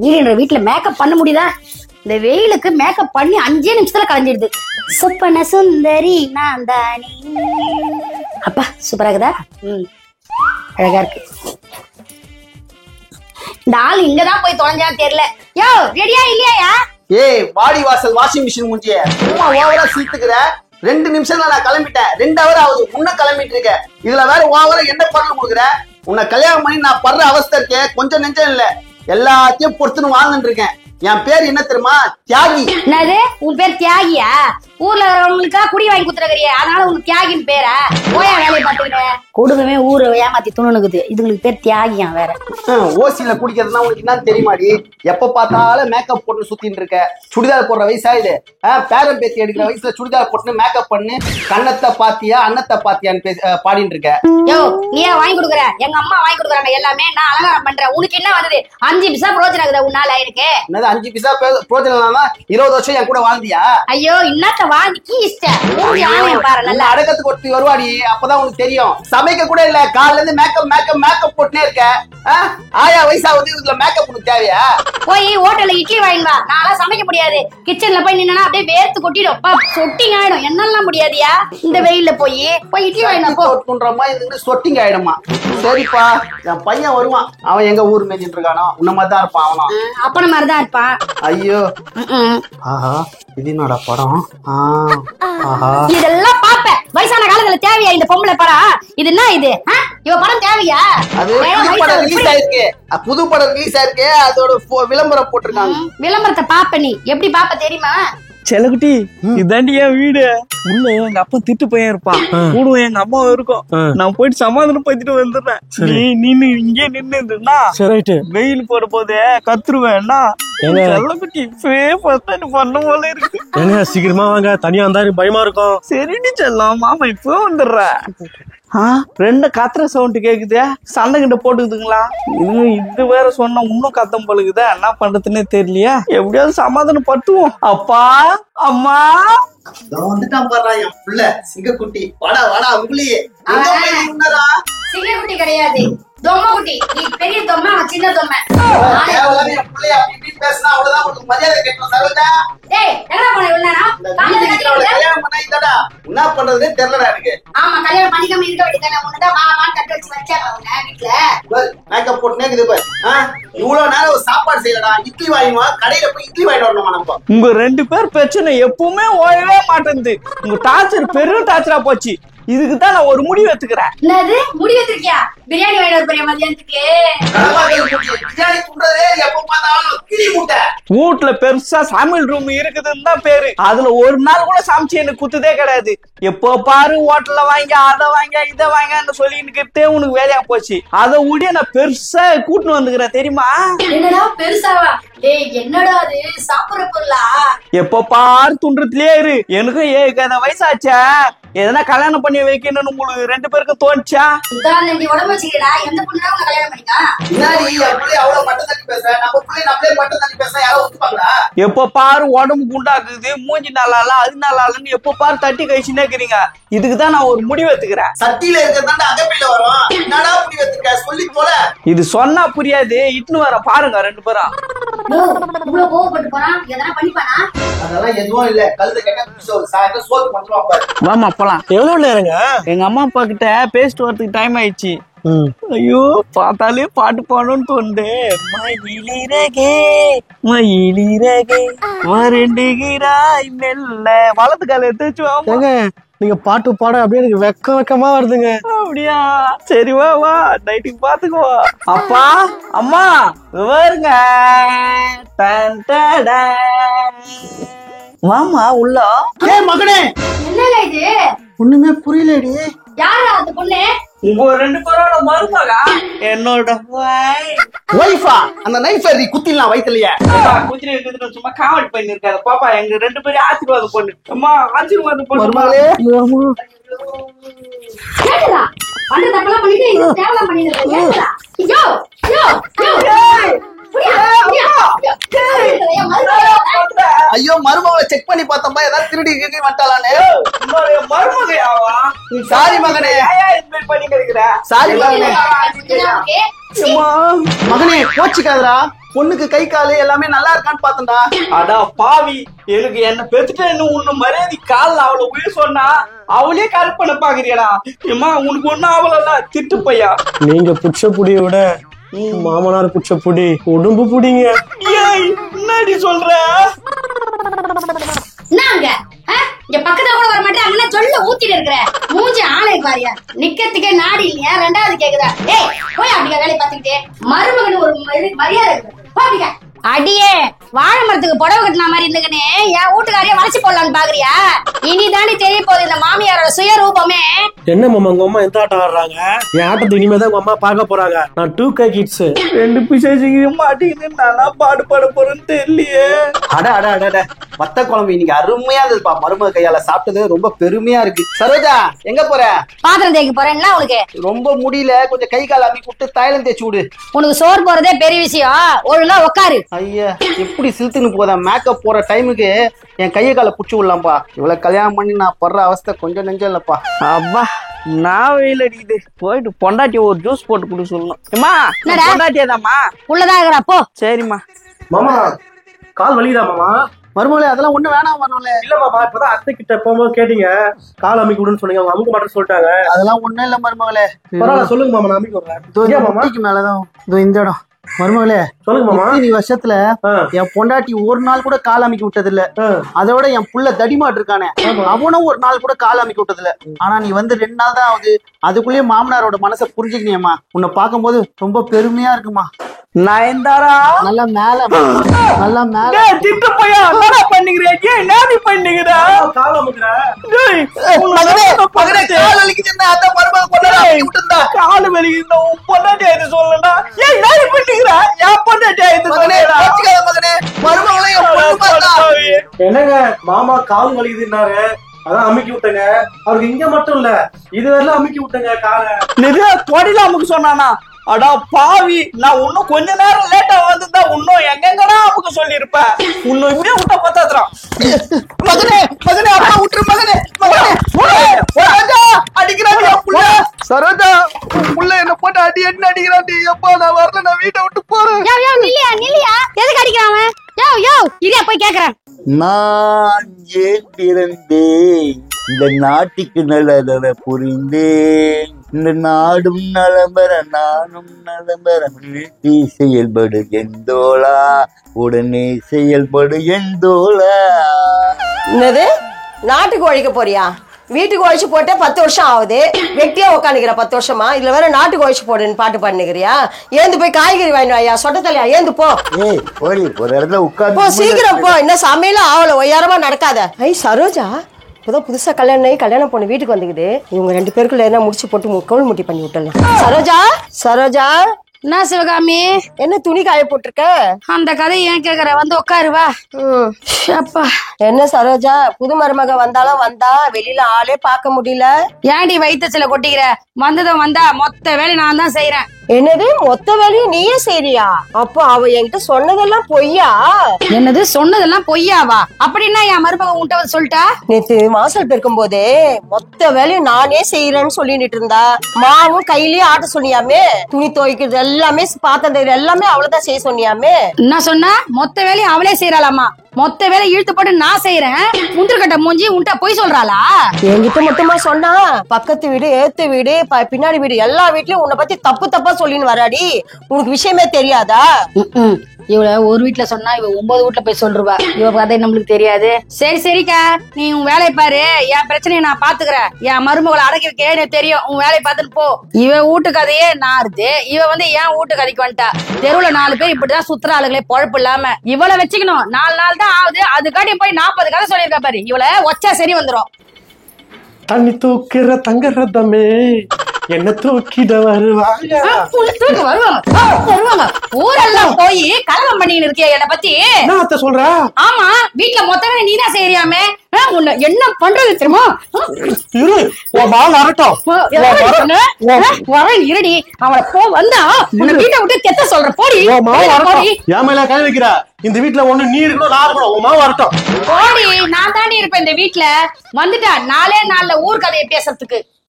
நீங்க வீட்டுல மேக்கப் பண்ண முடியுதா? இந்த வெயிலுக்கு மேக்கப் பண்ணி 5 நிமிஷத்துல கலைஞ்சிடுது. சொப்பன சுந்தரி நான் தானே. அப்பா சூப்பரா இருக்குதா? அழகா இருக்கு. இந்த ஆள் இங்கதான் போய் தொலைஞ்சா தெரியல. யோ ரெடியா இல்லையா? ஏய் வாடி வாசல் வாஷிங் மிஷின் முடிஞ்சிய சும்மா ஓவரா சீத்துக்கிற. 2 நிமிஷம் நான் கிளம்பிட்டேன். 2 ஹவர் ஆகுது முன்ன கிளம்பிட்டு இருக்க. இதுல வேற ஓவரா என்ன பண்ண கொடுக்குற? உன்னை கல்யாணம் பண்ணி நான் படுற அவஸ்தை இருக்கேன் கொஞ்சம் நெஞ்சம் இல்ல. எல்லாத்தையும் பொறுத்துன்னு வாழ்ந்துட்டு இருக்கேன். என் பேர் என்ன தெரியுமா? தியாகி. என்னது உன் பேர் தியாகியா? ஊர்ல வரவங்களுக்கா குடி வாங்கி குத்துறறிய, அதனால உனக்கு தியாகின்னு பேரா? போயா வேலையை பாத்துக்கிட்ட. கொடுக்கவே ஊரை ஏமாத்தி துணுக்குது. இதுங்களுக்கு பேர் தியாகியா வேற? ஓசியில குடிக்கிறதுனா உனக்கு என்ன தெரியுமாடி? எப்ப பார்த்தாலும் மேக்கப் போட்டு சுத்தின்னு இருக்க. சுடிதார் போடுற வயசாயுது. பேரம் பேத்தி எடுக்கிற வயசுல சுடிதார் போட்டு மேக்கப் பண்ணு. கண்ணத்தை பாத்தியா அன்னத்தை பாத்தியான்னு பாடிட்டு இருக்க. யோ நீ ஏன் வாங்கி கொடுக்குற? எங்க அம்மா வாங்கி கொடுக்குறாங்க எல்லாமே. நான் அலங்காரம் பண்றேன். உனக்கு என்ன வந்தது? 5 பைசா பிரோஜனம் இருக்குதா உன்னால? இருக்கு 5 பைசா பிரோஜனம். 20 வருஷம் என் கூட வாழ்ந்தியா? ஐயோ இன்னத்த வாங்கி இஷ்டம் பாரு. நல்லா அடக்கத்துக்கு ஒருத்தி வருவாடி. அப்பதான் உனக்கு தெரியும். சமைக்க கூட இல்ல. காலைல இருந்து மேக்கப் மேக்கப் மேக்கப் போட்டுனே இருக்க. ஆயா வயசாவது இதுல மேக்கப் உனக்கு தேவையா? போய் ஹோட்டல்ல இட்லி வாங்கி வா. நான்லாம் சமைக்க முடியாது. கிச்சன்ல போய் நின்னா அப்படியே வேர்த்து கொட்டிடும். சொட்டிங் ஆயிடும். என்னெல்லாம் முடியாதியா இந்த வெயில்ல? போய் இட்லி வாங்கினா சொட்டிங் ஆயிடுமா? சரிப்பா என் பையன் வருவான். அவன் எங்க ஊர் மேய்ஞ்சிட்டு இருக்கானோ உன்ன மாதிரி தான் இருப்பான். அவனும் அப்பன மாதிரிதான் இருப்பான். ஐயோ ஆஹா இது என்னோட படம். இதெல்லாம் பாப்பேன். வயசான காலத்துல தேவையா இந்த பொம்பளை படம்? இது என்ன இது? இவ படம் தேவையா? அது புது படம் ரிலீஸ் ஆயிருக்கு. புது படம் ரிலீஸ் ஆயிருக்கு. அதோட விளம்பரம் போட்டிருக்காங்க. விளம்பரத்தை பாப்ப நீ எப்படி பாப்ப தெரியுமா? செலகுட்டி இதாண்டி என் வீடு. உள்ள எங்க அப்பா திட்டு பையன் இருப்பான். கூட எங்க அம்மா இருக்கும். நான் போயிட்டு சமாதானம் பத்திட்டு வந்துடுறேன். நீ நின்னு இங்கே நின்னுன்னா வெயில் போற போதே கத்துருவேன்னா செலகுட்டி பண்ண போல இருக்கு. சீக்கிரமா வாங்க. தனியா வந்தா பயமா இருக்கும். சரிடி செல்லம் மாமா இப்போ வந்துடுறேன். 2 கத்துற சவுண்ட் கேக்குதே. சண்டை கிட்ட போட்டுக்குதுங்களா? இது வேற சொன்னா இன்னும் கத்தம் பழுகுதா? என்ன பண்றதுன்னே தெரியலையா? எப்படியாவது சமாதானம் பட்டுவோம். அப்பா அம்மா வந்துட்டான் பாரு என் புள்ள சிங்கக்குட்டி. வாடா வாடா உங்களையே. சிங்கக்குட்டி கிடையாது, தொம்மை குட்டி. நீ பெரிய தொம்மை, அவன் சின்ன தொம்மை. என் பிள்ளைய அப்படி பேசினா அவ்வளவுதான் உங்களுக்கு மரியாதை கேட்கணும். சரோஜா டேய் எங்கடா போன இவ்வளவு நேரம்? கல்யாணம் பண்ணா இதடா என்ன பண்றதுன்னு தெரியலடா எனக்கு. ஆமா கல்யாணம் பண்ணிக்காம இருக்க வேண்டியதானே. உன்னதான் மாமான்னு கட்டு வச்சு வச்சாங்க அவங்க வீட்டுல. மேக்கப் போட்டுனே இருக்குது பாரு. இவ்வளவு நேரம் சாப்பாடு செய்யலடா. இட்லி வாங்கினா கடையில போய் இட்லி வாங்கிட்டு வரணுமா நம்ம? உங்க 2 பேர் பிரச்சனை எப்பவுமே ஓயவே மாட்டேங்குது. உங்க டார்ச்சர் பெரும் டார்ச்சரா போச்சு. இதுக்குதான் நான் ஒரு முடிவு எடுத்துக்கிறேன். என்னது முடிவு எடுத்திருக்கியா? பிரியாணி வாங்கிட்டு வர மதியானத்துக்கு? வீட்டுல பெருசா சமையல் ரூம் இருக்குதுன்னு தான் பேரு. அதுல ஒரு நாள் கூட சமைச்சு எனக்கு குத்துதே கிடையாது. எப்போ பாரு ஹோட்டல்ல வாங்கி அதை வாங்க இதை வாங்கன்னு சொல்லிட்டு உனக்கு வேலையா போச்சு. அதை விட நான் பெருசா கூட்டின்னு வந்துக்கிறேன் தெரியுமா? என்னடா பெருசாவா? டேய் என்னடா அது சாப்பிடுற பொருளா? எப்போ பாரு துன்றதுலயே இரு. எனக்கும் 7 வயசாச்சா. எதனா கல்யாணம் பண்ணி வைக்கணும்னு உங்களுக்கு 2 பேருக்கும் தோணுச்சா? உதாரணம் உடம்பு வச்சுக்கடா. எந்த பொண்ணா உங்க கல்யாணம் பண்ணிக்கா? எப்ப பாரு உடம்பு குண்டாக்குது, மூஞ்சி நல்லா இல்ல அது நல்லா இல்லன்னு எப்ப பாரு தட்டி கழிச்சுன்னே இருக்கிறீங்க. இதுக்குதான் நான் ஒரு முடிவு எடுத்துக்கிறேன். சட்டியில இருக்கிறதா அகப்பையில வரும். என்னடா முடிவு எடுத்துக்க சொல்லி போல. இது சொன்னா புரியாது. இட்டுன்னு வர பாருங்க 2 பேரும். இவ்வளவு கோவப்பட்டு போனா எதனா பண்ணிப்பானா? அதெல்லாம் எதுவும் இல்ல. கழுத கேட்டா சாயந்தரம் சோத்து பண்ணுவாங்க. வாமா போலாம். எவ்வளவு நேரங்க? எங்க அம்மா அப்பா கிட்ட பேசிட்டு வரதுக்கு டைம் ஆயிடுச்சு. ஐயோ பார்த்தாலே பாட்டு பாடணும்னு தோணுது. மயிலிறகே மயிலிறகே வருண்டுகிறாய் மெல்ல. வலது கால எடுத்து வாங்க. நீங்க பாட்டு பாட அப்படியே எனக்கு வெக்கமா வருதுங்க. அப்படியா? சரி வா வா நைட்டுக்கு பாத்துக்குவா. அப்பா அம்மா வருங்க. வாமா உள்ள. மகனே என்னல இது? ஒண்ணுமே புரியலடி. யாரா அந்த பொண்ணு? உங்க 2 பேரோட மருமகா? என்னோட வைஃபா? அந்த நைஃபர் குத்திலாம் வயித்துலயே குத்திரி இருக்குது. சும்மா காமெடி பண்ணி இருக்காது பாப்பா. எங்க 2 பேரும் ஆசீர்வாதம் பண்ணு. அம்மா ஆசீர்வாதம் பண்ணு. கேக்குதா? அந்த தப்பெல்லாம் பண்ணிட்டு இந்த தேவலாம் பண்ணிட்டு கேக்குதா? ஐயோ ஐயோ ஐயோ மருமகளை செக் பண்ணி பார்த்தப்பா ஏதாவது திருடி கிண்டி வட்டாளானே. மருமகையாவா? சாரி மகனே. பண்ணி கிடைக்கிற சாரி மகனே. மகனே கோச்சிக்காதரா. பொண்ணுக்கு கை காலு எல்லாமே நல்லா இருக்கான்னு பார்த்தேன்டா. அடா பாவி, எனக்கு என்ன பெத்துட்டு உன்ன மரியாதை காலில் அவளை உயிர் சொன்னா அவளே கற்பனை பாக்குறியடா. ஏமா உனக்கு ஒண்ணும் ஆவலல்ல, திட்டு பையா. நீங்க புடிச்ச புடியை விட மாமனார் புடிச்ச புடி உடம்பு புடிங்க. ஏய் என்னடி சொல்ற? என்னங்க இங்க பக்கத்துல கூட வர மாட்டேன், அங்கே சொல்ல ஊத்திட்டு இருக்கிற மூஞ்சி ஆளை பாரியா, நிக்கிறதுக்கே நாடு இல்லையா? ரெண்டாவது கேக்குதா? ஏய் போய் அப்படிங்க வேலையை பார்த்துக்கிட்டே, மருமகன் ஒரு மரியாதை இருக்கு, போடிங்க. அடியே வாழை மரத்துக்கு புடவை கட்டின மாதிரி இருந்துக்கனே என் வீட்டுக்காரைய வளைச்சு போடலான்னு பாக்குறியா? இனிதாண்டி தெரிய போகுது இந்த மாமியாரோட சுயரூபமே. என்ன மாமா உங்க அம்மா எந்த ஆட்டம் ஆடுறாங்க? என் ஆட்டத்தை இனிமேதான் உங்க அம்மா பார்க்க போறாங்க. நான் 2K கிட்ஸ். 2 பிசாசிங்க மாட்டிக்கிட்டு நானா பாடுபட போறேன்னு தெரியலையே. அட அட அட அட, வத்த குழம்பு இன்னைக்கு அருமையா இருந்துப்பா. மருமக கையால சாப்பிட்டது ரொம்ப பெருமையா இருக்கு. சரோஜா எங்க போற? பாத்திரம் தேய்க்க போறேன்னா உனக்கு ரொம்ப முடியல, கொஞ்சம் கை கால் அம்மி கூப்பிட்டு தைலம் தேய்ச்சி விடு. உனக்கு சோறு போறதே பெரிய விஷயம், ஒழுங்கா உட்காரு. ஐயா எப்படி சிலுத்துன்னு போதா? மேக்கப் போற டைமுக்கு என் கையை காலை புடிச்சு விடலாம்ப்பா. இவ்வளவு கல்யாணம் பண்ணி நான் படுற அவஸ்தை கொஞ்சம் நெஞ்சம் இல்லப்பா. அப்பா நான் வெயில் அடிக்குது, போயிட்டு பொண்டாட்டி ஒரு ஜூஸ் போட்டு குடி சொல்லணும். ஏமா பொண்டாட்டியதாம்மா உள்ளதான் இருக்கிறா போ. சரிம்மா. மாமா கால் வலிக்குதா மாமா? மருமகளே அதெல்லாம் ஒண்ணு வேணாம் மருமகளே. இல்ல மாமா, இப்பதான் அத்தை கிட்ட போகும்போது கேட்டீங்க கால் அமைக்க விடுன்னு சொன்னீங்க, அவங்க அமுக்க மாட்டேன்னு சொல்லிட்டாங்க. அதெல்லாம் ஒண்ணும் இல்ல மருமகளே. பரவாயில்ல சொல்லுங்க மாமா, நான் அமைக்க விடுறேன். மாமா மேலதான் இந்த இடம். மருமகளே சொல்லுங்க மாமா. இத்தனை வருஷத்துல என் பொண்டாட்டி ஒரு நாள் கூட கால் அமைக்க விட்டது இல்ல. அதோட என் புள்ள தடிமாட்டு இருக்கானே, அவனும் ஒரு நாள் கூட கால் அமைக்க விட்டது இல்ல. ஆனா நீ வந்து 2 நாள் தான் ஆகுது, அதுக்குள்ளேயே மாமனாரோட மனசை புரிஞ்சுக்கினியம்மா. உன்னை பார்க்கும் போது ரொம்ப பெருமையா இருக்குமா. நயன்தாரா நல்லா மேல நல்லா மேல திட்டு பையா என்ன பண்ணிக்கிறேன்? ஏன் நாடி பண்ணிக்கிற? கால் அமுக்குறேன். காலு வலிக்குது உன் பொண்டாட்டி ஆயிட்டு சொல்லா. ஏன் நாடி பண்ணிக்கிற? என் பொண்டாட்டி ஆயிட்டு என்னங்க மாமா கால் வலிக்குதுன்னாரு, அதான் அமுக்கி விட்டேங்க. அவருக்கு இங்க மட்டும் இல்ல, இது வரலாம் அமுக்கி விட்டேங்க காலை. நிறைய தொடையில அமுக்கு சொன்னானா? அடா பாவி, நான் இன்னும் கொஞ்ச நேரம் லேட்டா வந்துட்டா இன்னும் எங்கெங்கடா அமுக்க சொல்லிருப்பேன். இன்னும் இப்படியே விட்டா பத்தாதுறான். மகனே மகனே அப்பா விட்டுரு மகனே. அடிக்கிறாங்க சரோஜா புள்ள என்ன போட்டு அடி என்ன அடிக்கிறாண்டி. அப்பா நான் வரல, நான் வீட்டை விட்டு போறேன். நில்லியா நில்லியா, எதுக்கு அடிக்கிறான்? யோ யோ இரியா போய் கேக்குறேன். நான் ஏன் பிறந்தேன்? இந்த நாட்டுக்கு நல்ல புரிந்தேன். இந்த நாடும் நலம்பெற நானும் நலம்பெற நீ செயல்படு எந்தோளா, உடனே செயல்படு எந்தோளா. என்னது நாட்டுக்கு ஒழிக்க போறியா? வீட்டுக்கு ஒழிச்சு போட்டே 10 வருஷம் ஆகுது, வெட்டியா உட்காந்துக்கிற 10 வருஷமா. இதுல வேற நாட்டுக்கு ஒழிச்சு போடுன்னு பாட்டு பண்ணிக்கிறியா? ஏந்து போய் காய்கறி வாங்கிட்டு ஐயா, சொட்ட தலையா ஏந்து போ. ஏய் போடி, ஒரு இடத்துல போ உட்கார்ந்து சீக்கிரம் போ, என்ன சமையலும் ஆவல, ஒய்யாரமா நடக்காத. ஐ சரோஜா இப்பதான் புதுசா கல்யாணம் ஆகி கல்யாணம் பொண்ணு வீட்டுக்கு வந்துக்குது. இவங்க 2 பேருக்குள்ள என்ன முடிச்சு போட்டு கவுள் முட்டி பண்ணி விட்டலாம். சரோஜா சரோஜா என்ன சிவகாமி, என்ன துணி காய போட்டிருக்க? அந்த கதை ஏன் கேக்குற? வந்து உட்காரு வா. அப்பா என்ன சரோஜா, புது மருமக வந்தாலும் வந்தா, வெளியில ஆளே பார்க்க முடியல. ஏன்டி வயிற்றுல கொட்டிக்கிற? வந்ததும் வந்தா மொத்த வேலை நான் தான் செய்யறேன். என்னது மொத்த வேலையும் நீயே செய்றியா? அப்போ அவ என்கிட்ட சொன்னதெல்லாம் பொய்யா? என்னது சொன்னதெல்லாம் பொய்யாவா? அப்படின்னா என் மருமக உன்கிட்ட வந்து சொல்லிட்டா? நேத்து வாசல் பெருக்கும் போதே மொத்த வேலையும் நானே செய்யறேன்னு சொல்லிட்டு இருந்தா. மாவும் கையிலயே ஆட்ட சொன்னியாமே, துணி துவைக்கிறது எல்லாமே, பாத்திரம் எல்லாமே அவளதான் செய்ய சொன்னியாமே. என்ன சொன்னா? மொத்த வேலையும் அவளே செய்யறாளாமா. மொத்த வேலை இழுத்து போட்டு நான் செய்யறேன், முந்திரக்கட்ட மூஞ்சி உன்ட்ட போய் சொல்றாளா? என்கிட்ட மட்டுமா சொன்னா? பக்கத்து வீடு, ஏத்து வீடு, பின்னாடி வீடு, எல்லா வீட்லயும் உன்னை பத்தி தப்பு தப்பா சொல்லின்னு வராடி. உனக்கு விஷயமே தெரியாதா? இவள ஒரு வீட்டுல சொன்னா இவ 9 வீட்டுல போய் சொல்றா. இவ கதை நம்மளுக்கு தெரியாது. சரி சரிக்கா, நீ உன் வேலையை பாரு, என் பிரச்சனையை நான் பாத்துக்கிறேன். என் மருமகளை அடக்கி வைக்க எனக்கு தெரியும். உன் வேலையை பார்த்துட்டு போ. இவ வீட்டு கதையே நாருது, இவ வந்து என் வீட்டு கதைக்கு வந்துட்டா. தெருவுல 4 பேர் இப்படிதான் சுத்துற ஆளுங்களே, பொழப்பு இல்லாம. இவளை வச்சுக்கணும், 4 நாள் தான் ஆகுது, அதுக்காட்டி போய் 40 கதை சொல்லியிருக்கா பாரு. இவளை ஒச்சா சரி வந்துரும். தண்ணி தூக்குற தங்க ரதமே என்ன தூக்கிட வருவாங்க. வருவாங்க. ஊரெல்லாம் போய் கலகம் பண்ணிட்டு இருக்கியா என்ன பத்தி? என்ன அத்தை சொல்ற? ஆமா, வீட்டுல மொத்தமே நீதான் செய்யறியாமே. உன்னை என்ன பண்றது தெரியுமா? இரு வரட்டும். வரேன் இருடி. அவளை போ வந்தா உன்னை வீட்டை விட்டு கெத்த சொல்ற. போடி என் மேல கை வைக்கிற. இந்த வீட்டுல ஒண்ணு நீ இருக்கணும், நான் இருக்கணும். உன் மாவு வரட்டும். போடி, நான் தாண்டி இருப்பேன் இந்த வீட்டுல. வந்துட்டா 4 நாள்ல ஊர் கதையை பேசுறதுக்கு.